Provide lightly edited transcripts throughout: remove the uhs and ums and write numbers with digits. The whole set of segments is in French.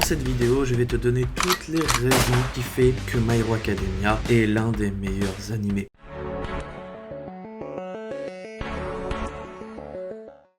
cette vidéo, je vais te donner toutes les raisons qui fait que My Hero Academia est l'un des meilleurs animés.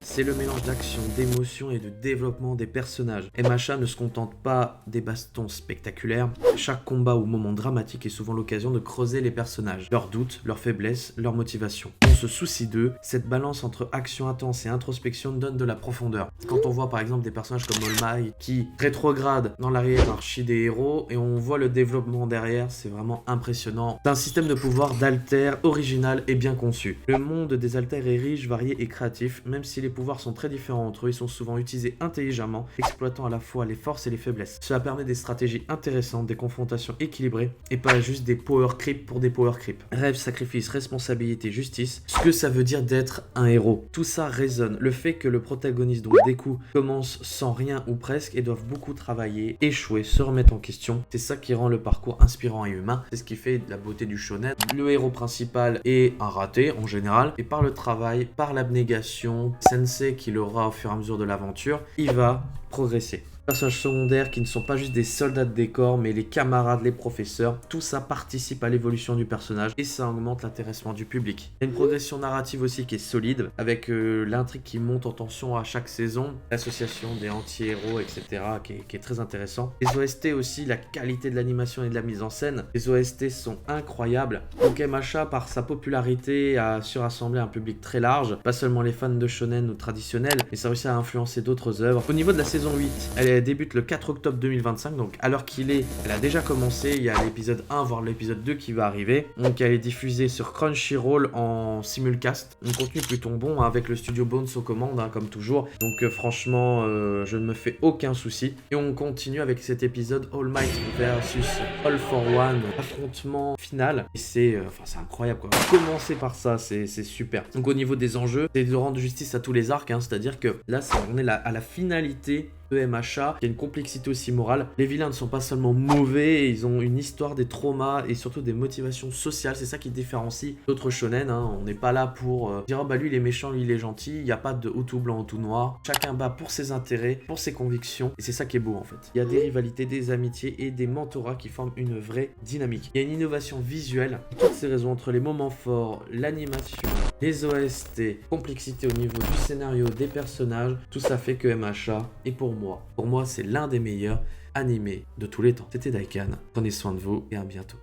C'est le mélange d'action, d'émotion et de développement des personnages. MHA ne se contente pas des bastons spectaculaires. Chaque combat ou moment dramatique est souvent l'occasion de creuser les personnages, leurs doutes, leurs faiblesses, leurs motivations. On se soucie d'eux, cette balance entre action intense et introspection donne de la profondeur. Quand on voit par exemple des personnages comme All Might qui rétrogradent dans la hiérarchie des héros et on voit le développement derrière, c'est vraiment impressionnant. C'est un système de pouvoir d'alter original et bien conçu. Le monde des alters est riche, varié et créatif, même si les pouvoirs sont très différents entre eux, ils sont souvent utilisés intelligemment, exploitant à la fois les forces et les faiblesses. Cela permet des stratégies intéressantes, des confrontations équilibrées, et pas juste des power creep pour des power creep. Rêve, sacrifice, responsabilité, justice, ce que ça veut dire d'être un héros. Tout ça résonne. Le fait que le protagoniste, donc Deku, commence sans rien ou presque et doivent beaucoup travailler, échouer, se remettre en question, c'est ça qui rend le parcours inspirant et humain. C'est ce qui fait la beauté du shonen. Le héros principal est un raté en général, et par le travail, par l'abnégation, Sensei qui l'aura au fur et à mesure de l'aventure, il va progresser. Personnages secondaires qui ne sont pas juste des soldats de décor, mais les camarades, les professeurs, tout ça participe à l'évolution du personnage et ça augmente l'intéressement du public. Il y a une progression narrative aussi qui est solide, avec l'intrigue qui monte en tension à chaque saison, l'association des anti-héros, etc., qui est très intéressant. Les OST aussi, la qualité de l'animation et de la mise en scène, les OST sont incroyables. Donc MHA, par sa popularité, a su rassembler un public très large, pas seulement les fans de shonen ou traditionnels, mais ça a réussi à influencer d'autres œuvres. Au niveau de la saison 8, elle débute le 4 octobre 2025, donc à l'heure qu'il est, elle a déjà commencé, il y a l'épisode 1, voire l'épisode 2 qui va arriver. Donc elle est diffusée sur Crunchyroll en simulcast, un contenu plutôt bon, hein, avec le studio Bones aux commandes, hein, comme toujours. Donc franchement, je ne me fais aucun souci. Et on continue avec cet épisode All Might versus All for One, affrontement final. Et c'est incroyable quoi. Commencer par ça, c'est super. Donc au niveau des enjeux, c'est de rendre justice à tous les arcs, hein, c'est-à-dire que là, on est à la finalité de MHA, il y a une complexité aussi morale. Les vilains ne sont pas seulement mauvais, ils ont une histoire, des traumas et surtout des motivations sociales. C'est ça qui différencie d'autres shonen, hein. On n'est pas là pour dire oh bah lui il est méchant, lui il est gentil. Il n'y a pas de ou tout blanc ou tout noir. Chacun bat pour ses intérêts, pour ses convictions et c'est ça qui est beau en fait. Il y a des rivalités, des amitiés et des mentorats qui forment une vraie dynamique. Il y a une innovation visuelle. Toutes ces raisons entre les moments forts, l'animation, les OST, complexité au niveau du scénario, des personnages, tout ça fait que MHA est pour moi, c'est l'un des meilleurs animés de tous les temps. C'était Daikan, prenez soin de vous et à bientôt.